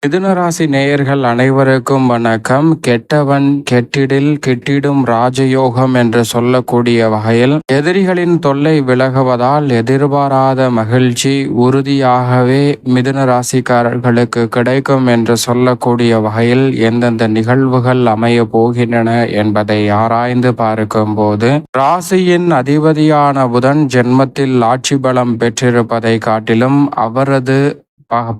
மிதுனராசி நேயர்கள் அனைவருக்கும் வணக்கம். கெட்டவன் கெட்டிடில் கிட்டிடும் ராஜயோகம் என்று சொல்லக்கூடிய வகையில் எதிரிகளின் தொல்லை விலகுவதால் எதிர்பாராத மகிழ்ச்சி உறுதியாகவே மிதுன ராசிக்காரர்களுக்கு கிடைக்கும் என்று சொல்லக்கூடிய வகையில் எந்தெந்த நிகழ்வுகள் அமைய போகின்றன என்பதை ஆராய்ந்து பார்க்கும் போது, ராசியின் அதிபதியான புதன் ஜென்மத்தில் ஆட்சி பலம் பெற்றிருப்பதை காட்டிலும் அவரது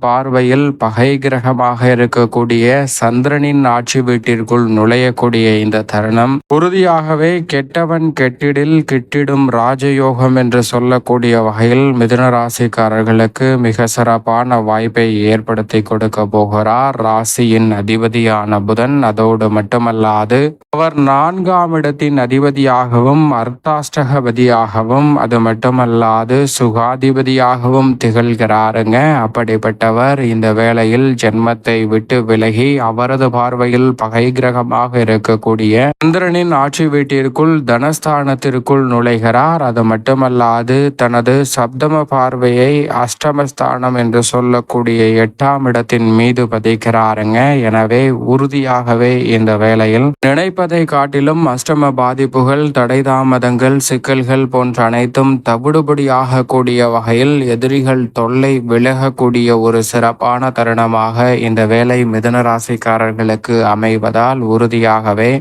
பார்வையில் பகை கிரகமாக இருக்கக்கூடிய சந்திரனின் ஆட்சி வீட்டிற்குள் நுழையக்கூடிய இந்த தருணம் உறுதியாகவே கெட்டவன் கெட்டிடில் கிட்டிடும் ராஜயோகம் என்று சொல்லக்கூடிய வகையில் மிதுன ராசிக்காரர்களுக்கு மிக சிறப்பான வாய்ப்பை ஏற்படுத்தி கொடுக்க போகிறார் ராசியின் அதிபதியான புதன். அதோடு மட்டுமல்லாது அவர் 4ஆம் இடத்தின் அதிபதியாகவும் அர்த்தாஷ்டகபதியாகவும் அது மட்டுமல்லாது சுகாதிபதியாகவும் திகழ்கிறாருங்க. அப்படிப்பட்டவர் இந்த வேளையில் ஜென்மத்தை விட்டு விலகி அவரது பார்வையில் பகை கிரகமாக இருக்கக்கூடிய சந்திரனின் ஆட்சி வீட்டிற்குள் தனஸ்தானத்திற்குள் நுழைகிறார். அது மட்டுமல்லாது தனது சப்தம பார்வையை அஷ்டமஸ்தானம் என்று சொல்லக்கூடிய 8ஆம் இடத்தின் மீது பதிக்கிறாருங்க. எனவே உறுதியாகவே இந்த வேளையில் நினைப்பதை காட்டிலும் அஷ்டம பாதிப்புகள், தடை தாமதங்கள், சிக்கல்கள் போன்ற அனைத்தும் தவிடுபடியாக கூடிய வகையில் எதிரிகள் தொல்லை விலகக்கூடிய ஒரு சிறப்பான தருணமாக இந்த வேளை மிதுன ராசிக்காரர்களுக்கு அமைவதால் உறுதியாகவே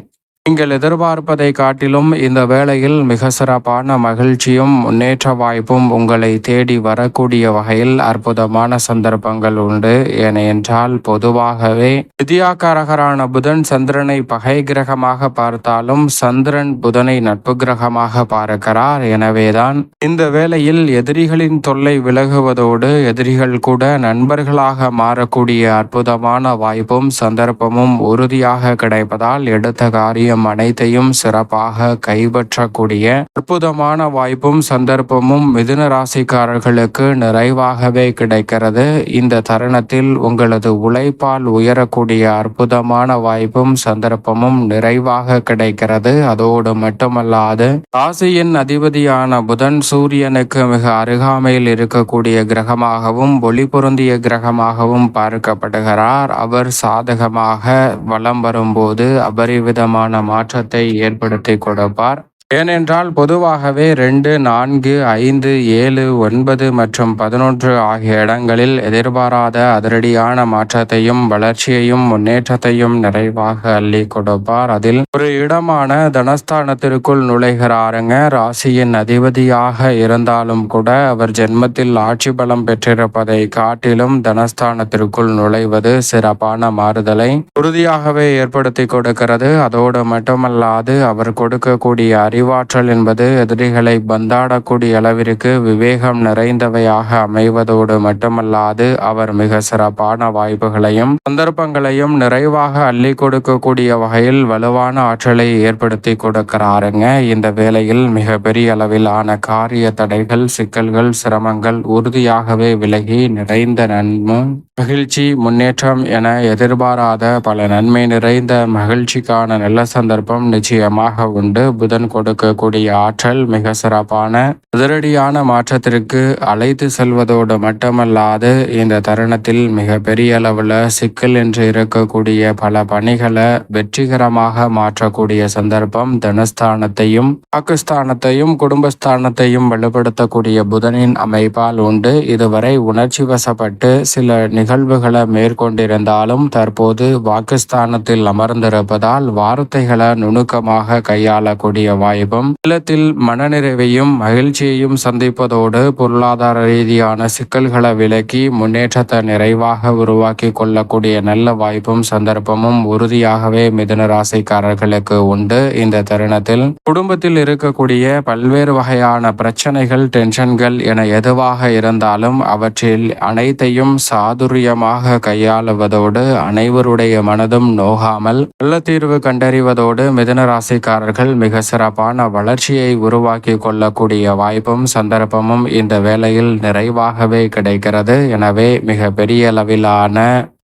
நீங்கள் எதிர்பார்ப்பதை காட்டிலும் இந்த வேளையில் மிக சிறப்பான மகிழ்ச்சியும் முன்னேற்ற வாய்ப்பும் உங்களை தேடி வரக்கூடிய வகையில் அற்புதமான சந்தர்ப்பங்கள் உண்டு. ஏனென்றால் பொதுவாகவே வித்யாகாரகரான புதன் சந்திரனை பகை கிரகமாக பார்த்தாலும் சந்திரன் புதனை நட்பு கிரகமாக பார்க்கிறார். எனவேதான் இந்த வேளையில் எதிரிகளின் தொல்லை விலகுவதோடு எதிரிகள் கூட நண்பர்களாக மாறக்கூடிய அற்புதமான வாய்ப்பும் சந்தர்ப்பமும் உறுதியாக கிடைப்பதால் எடுத்த காரியம் அனைத்தையும் சிறப்பாக கைப்பற்றக்கூடிய அற்புதமான வாய்ப்பும் சந்தர்ப்பமும் மிதுன ராசிக்காரர்களுக்கு நிறைவாகவே கிடைக்கிறது. இந்த தருணத்தில் உங்களது உழைப்பால் உயரக்கூடிய அற்புதமான வாய்ப்பும் சந்தர்ப்பமும் நிறைவாக கிடைக்கிறது. அதோடு மட்டுமல்லாது ராசியின் அதிபதியான புதன் சூரியனுக்கு மிக அருகாமையில் இருக்கக்கூடிய கிரகமாகவும் ஒளி பொருந்திய கிரகமாகவும் பார்க்கப்படுகிறார். அவர் சாதகமாக வலம் வரும்போது அபரிவிதமான மாற்றத்தை ஏற்படுத்தி கொடுப்பார். ஏனென்றால் பொதுவாகவே 2, 4, 5, 7, 9 மற்றும் 11 ஆகிய இடங்களில் எதிர்பாராத அதிரடியான மாற்றத்தையும் வளர்ச்சியையும் முன்னேற்றத்தையும் நிறைவாக அள்ளி கொடுப்பார். அதில் ஒரு இடமான தனஸ்தானத்திற்குள் நுழைகிறாருங்க. ராசியின் அதிபதியாக இருந்தாலும் கூட அவர் ஜென்மத்தில் ஆட்சி பலம் பெற்றிருப்பதை காட்டிலும் தனஸ்தானத்திற்குள் நுழைவது சிறப்பான மாறுதலை உறுதியாகவே ஏற்படுத்தி கொடுக்கிறது. அதோடு மட்டுமல்லாது அவர் கொடுக்கக்கூடிய அறிவாற்றல் என்பது எதிரிகளை பந்தாடக்கூடிய அளவிற்கு விவேகம் நிறைந்தவையாக அமைவதோடு மட்டுமல்லாது அவர் மிக சிறப்பான வாய்ப்புகளையும் சந்தர்ப்பங்களையும் நிறைவாக அள்ளி கொடுக்கக்கூடிய வகையில் வலுவான ஆற்றலை ஏற்படுத்தி கொடுக்கிறாருங்க. இந்த வேளையில் மிக பெரிய அளவிலான காரிய தடைகள், சிக்கல்கள், சிரமங்கள் உறுதியாகவே விலகி நிறைந்த நன்மை, மகிழ்ச்சி, முன்னேற்றம் என எதிர்பாராத பல நன்மை நிறைந்த மகிழ்ச்சிக்கான நல்ல சந்தர்ப்பம் நிச்சயமாக உண்டு. புதன் கொடுக்கக்கூடிய ஆற்றல் மிக சிறப்பான அதிரடியான மாற்றத்திற்கு அழைத்து செல்வதோடு மட்டுமல்லாது இந்த தருணத்தில் மிக பெரிய அளவில் சிக்கல் என்று இருக்கக்கூடிய பல பணிகளை வெற்றிகரமாக மாற்றக்கூடிய சந்தர்ப்பம் தனஸ்தானத்தையும் பாகிஸ்தானத்தையும் குடும்பஸ்தானத்தையும் வலுப்படுத்தக்கூடிய புதனின் அமைப்பால் உண்டு. இதுவரை உணர்ச்சி வசப்பட்டு சில நிகழ்வுகளை மேற்கொண்டிருந்தாலும் தற்போது பாகிஸ்தானத்தில் அமர்ந்திருப்பதால் வார்த்தைகளை நுணுக்கமாக கையாளக்கூடிய வாய்ப்பும் இல்லத்தில் மனநிறைவையும் மகிழ்ச்சியையும் சந்திப்பதோடு பொருளாதார ரீதியான சிக்கல்களை விலக்கி முன்னேற்றத்தை நிறைவாக உருவாக்கி கொள்ளக்கூடிய நல்ல வாய்ப்பும் சந்தர்ப்பமும் உறுதியாகவே மிதுன ராசிக்காரர்களுக்கு உண்டு. இந்த தருணத்தில் குடும்பத்தில் இருக்கக்கூடிய பல்வேறு வகையான பிரச்சனைகள், டென்ஷன்கள் என எதுவாக இருந்தாலும் அவற்றில் அனைத்தையும் சாதுரியமாக கையாளுவதோடு அனைவருடைய மனதும் நோகாமல் நல்ல தீர்வு கண்டறிவதோடு மிதுன ராசிக்காரர்கள் மிக சிறப்பான வளர்ச்சியை உருவாக்கி கொள்ளக்கூடிய வாய்ப்பும் சந்தர்ப்பமும் இந்த வேளையில் நிறைவாகவே கிடைக்கிறது. எனவே மிக பெரிய அளவிலான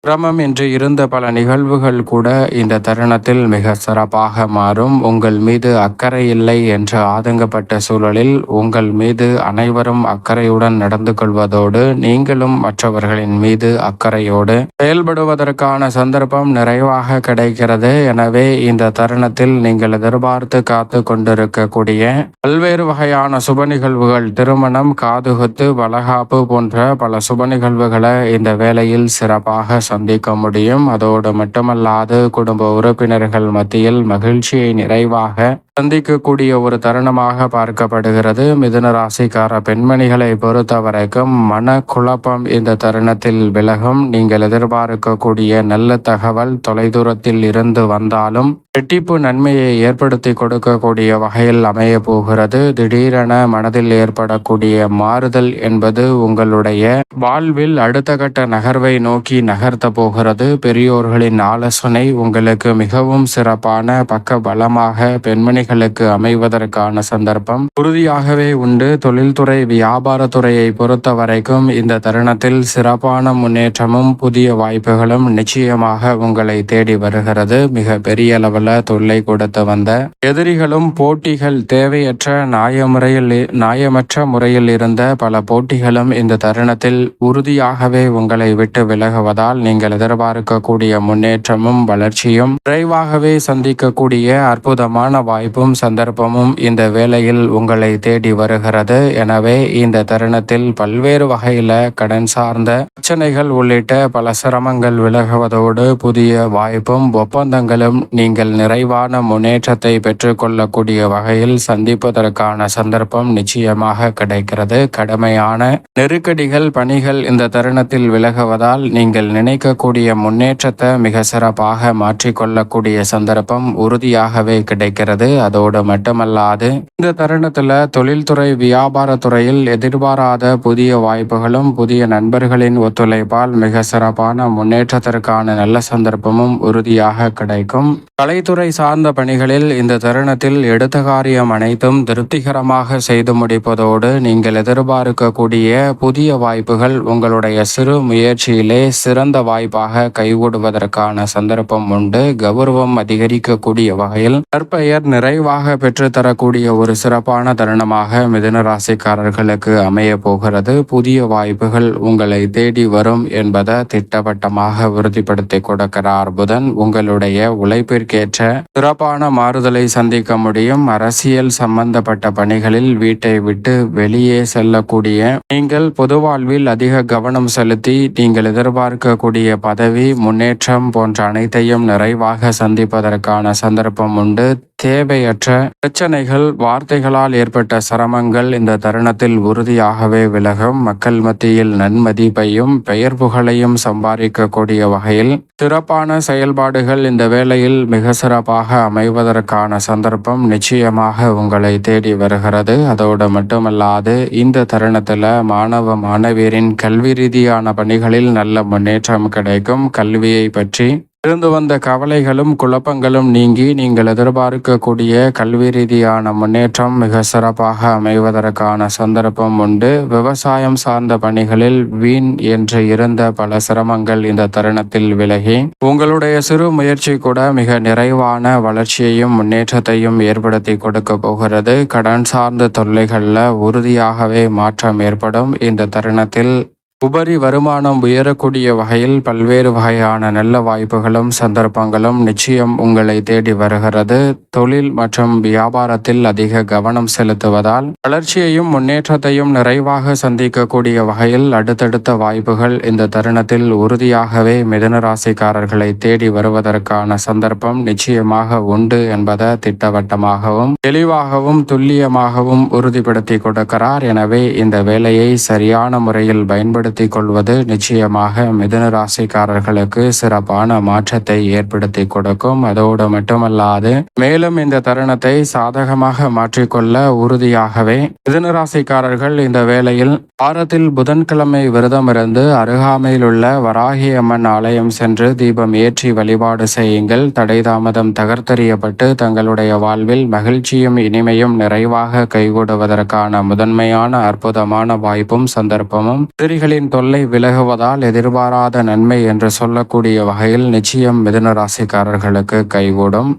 சிரமம் என்று இருந்த பல நிகழ்வுகள் கூட இந்த தருணத்தில் மிக சிறப்பாக மாறும். உங்கள் மீது அக்கறை இல்லை என்று ஆதங்கப்பட்ட சூழலில் உங்கள் மீது அனைவரும் அக்கறையுடன் நடந்து கொள்வதோடு நீங்களும் மற்றவர்களின் மீது அக்கறையோடு செயல்படுவதற்கான சந்தர்ப்பம் நிறைவாக கிடைக்கிறது. எனவே இந்த தருணத்தில் நீங்கள் எதிர்பார்த்து காத்து கொண்டிருக்கக்கூடிய பல்வேறு வகையான சுப நிகழ்வுகள், திருமணம், காதுகுத்து, வளகாப்பு போன்ற பல சுப நிகழ்வுகளை இந்த வேளையில் சிறப்பாக சந்திக்க முடியும். அதோடு மட்டுமல்லாது குடும்ப உறுப்பினர்கள் மத்தியில் மகிழ்ச்சியை நிறைவாக சந்திக்கக்கூடிய ஒரு தருணமாக பார்க்கப்படுகிறது. மிதுன ராசிக்கார பெண்மணிகளை பொறுத்த வரைக்கும் மனக்குழப்பம் இந்த தருணத்தில் விலகும். நீங்கள் எதிர்பார்க்கக்கூடிய நல்ல தகவல் தொலைதூரத்தில் இருந்து வந்தாலும் ரெட்டிப்பு நன்மையை ஏற்படுத்தி கொடுக்கக்கூடிய வகையில் அமைய போகிறது. திடீரென மனதில் ஏற்படக்கூடிய மாறுதல் என்பது உங்களுடைய வாழ்வில் அடுத்த கட்ட நகர்வை நோக்கி நகர்த்த போகிறது. பெரியோர்களின் ஆலோசனை உங்களுக்கு மிகவும் சிறப்பான பக்க பலமாக பெண்மணிகளுக்கு அமைவதற்கான சந்தர்ப்பம் உறுதியாகவே உண்டு. தொழில்துறை, வியாபாரத்துறையை பொறுத்த வரைக்கும் இந்த தருணத்தில் சிறப்பான முன்னேற்றமும் புதிய வாய்ப்புகளும் நிச்சயமாக உங்களை தேடி வருகிறது. மிக பெரிய அளவில் தொல்லை கொடுத்து வந்த எதிரிகளும் போட்டிகள், தேவையற்ற நியாயமற்ற முறையில் இருந்த பல போட்டிகளும் இந்த தருணத்தில் உறுதியாகவே உங்களை விட்டு விலகுவதால் நீங்கள் எதிர்பார்க்கக்கூடிய முன்னேற்றமும் வளர்ச்சியும் விரைவாகவே சந்திக்கக்கூடிய அற்புதமான வாய்ப்பும் சந்தர்ப்பமும் இந்த வேளையில் உங்களை தேடி வருகிறது. எனவே இந்த தருணத்தில் பல்வேறு வகையில கடன் சார்ந்த பிரச்சனைகள் உள்ளிட்ட பல சிரமங்கள் விலகுவதோடு புதிய வாய்ப்பும் ஒப்பந்தங்களும் நீங்கள் நிறைவான முன்னேற்றத்தை பெற்றுக்கொள்ளக்கூடிய வகையில் சந்திப்பதற்கான சந்தர்ப்பம் நிச்சயமாக கிடைக்கிறது. கடுமையான நெருக்கடிகள், பணிகள் இந்த தருணத்தில் விலகுவதால் நீங்கள் நினைக்கக்கூடிய முன்னேற்றத்தை மிக சிறப்பாக மாற்றிக்கொள்ளக்கூடிய சந்தர்ப்பம் உறுதியாகவே கிடைக்கிறது. அதோடு மட்டுமல்லாது இந்த தருணத்தில் தொழில்துறை, வியாபாரத்துறையில் எதிர்பாராத புதிய வாய்ப்புகளும் புதிய நண்பர்களின் ஒத்துழைப்பால் மிக சிறப்பான முன்னேற்றத்திற்கான நல்ல சந்தர்ப்பமும் உறுதியாக கிடைக்கும். கலைத்துறை சார்ந்த பணிகளில் இந்த தருணத்தில் எடுத்த காரியம் அனைத்தும் திருப்திகரமாக செய்து முடிப்பதோடு நீங்கள் எதிர்பார்க்கக்கூடிய புதிய வாய்ப்புகள் உங்களுடைய சிறு முயற்சியிலே சிறந்த வாய்ப்பாக கைகூடுவதற்கான சந்தர்ப்பம் உண்டு. கௌரவம் அதிகரிக்கக்கூடிய வகையில் நற்பெயர் நிறைவாக பெற்றுத்தரக்கூடிய ஒரு சிறப்பான தருணமாக மிதுன ராசிக்காரர்களுக்கு அமைய போகிறது. புதிய வாய்ப்புகள் உங்களை தேடி வரும் என்பதை திட்டவட்டமாக உறுதிப்படுத்தி கொடுக்கிறார் புதன். உங்களுடைய உழைப்பிற்கேற்ற சிறப்பான மாறுதலை சந்திக்க முடியும். அரசியல் சம்பந்தப்பட்ட பணிகளில் வீட்டை விட்டு வெளியே செல்லக்கூடிய நீங்கள் பொது வாழ்வில் அதிக கவனம் செலுத்தி நீங்கள் எதிர்பார்க்கக்கூடிய பதவி, முன்னேற்றம் போன்ற அனைத்தையும் நிறைவாக சந்திப்பதற்கான சந்தர்ப்பம் உண்டு. தேவையற்ற பிரச்சனைகள், வார்த்தைகளால் ஏற்பட்ட சிரமங்கள் இந்த தருணத்தில் உறுதியாகவே விலகும். மக்கள் மத்தியில் நன்மதிப்பையும் பெயர் புகழையும் சம்பாதிக்கக்கூடிய வகையில் சிறப்பான செயல்பாடுகள் இந்த வேளையில் மிக சிறப்பாக அமைவதற்கான சந்தர்ப்பம் நிச்சயமாக உங்களை தேடி வருகிறது. அதோடு மட்டுமல்லாது இந்த தருணத்தில் மாணவ மாணவியரின் கல்வி ரீதியான பணிகளில் நல்ல முன்னேற்றம் கிடைக்கும். கல்வியை பற்றி இருந்து வந்த கவலைகளும் குழப்பங்களும் நீங்கி நீங்கள் எதிர்பார்க்கக்கூடிய கல்வி ரீதியான முன்னேற்றம் மிக சிறப்பாக அமைவதற்கான சந்தர்ப்பம் உண்டு. விவசாயம் சார்ந்த பணிகளில் வீண் என்று இருந்த பல சிரமங்கள் இந்த தருணத்தில் விலகி உங்களுடைய சிறு முயற்சி கூட மிக நிறைவான வளர்ச்சியையும் முன்னேற்றத்தையும் ஏற்படுத்தி கொடுக்க போகிறது. கடன் சார்ந்த தொல்லைகளில் உறுதியாகவே மாற்றம் ஏற்படும். இந்த தருணத்தில் உபரி வருமானம் உயரக்கூடிய வகையில் பல்வேறு வகையான நல்ல வாய்ப்புகளும் சந்தர்ப்பங்களும் நிச்சயம் உங்களை தேடி வருகிறது. தொழில் மற்றும் வியாபாரத்தில் அதிக கவனம் செலுத்துவதால் வளர்ச்சியையும் முன்னேற்றத்தையும் நிறைவாக சந்திக்கக்கூடிய வகையில் அடுத்தடுத்த வாய்ப்புகள் இந்த தருணத்தில் உறுதியாகவே மிதுன ராசிக்காரர்களை தேடி வருவதற்கான சந்தர்ப்பம் நிச்சயமாக உண்டு என்பதை திட்டவட்டமாகவும் தெளிவாகவும் துல்லியமாகவும் உறுதிப்படுத்தி கொடுக்கிறார். எனவே இந்த வேலையை சரியான முறையில் பயன்படுத்தி கொள்வது நிச்சயமாக மிதுன ராசிக்காரர்களுக்கு சிறப்பான மாற்றத்தை ஏற்படுத்தி கொடுக்கும். அதோடு மட்டுமல்லாது மேலும் இந்த தருணத்தை சாதகமாக மாற்றிக்கொள்ள உறுதியாகவே மிதுன ராசிக்காரர்கள் இந்த வேளையில் வாரத்தில் புதன்கிழமை விரதம் இருந்து அருகாமையில் உள்ள வராகி அம்மன் ஆலயம் சென்று தீபம் ஏற்றி வழிபாடு செய்யுங்கள். தடை தாமதம் தகர்த்தெறியப்பட்டு தங்களுடைய வாழ்வில் மகிழ்ச்சியும் இனிமையும் நிறைவாக கைகூடுவதற்கான முதன்மையான அற்புதமான வாய்ப்பும் சந்தர்ப்பமும் எதிரிகளின் எதிரிகளின் தொல்லை விலகுவதால் எதிர்பாராத நன்மை என்று சொல்லக்கூடிய வகையில் நிச்சயம் மிதுன ராசிக்காரர்களுக்கு கைகூடும்.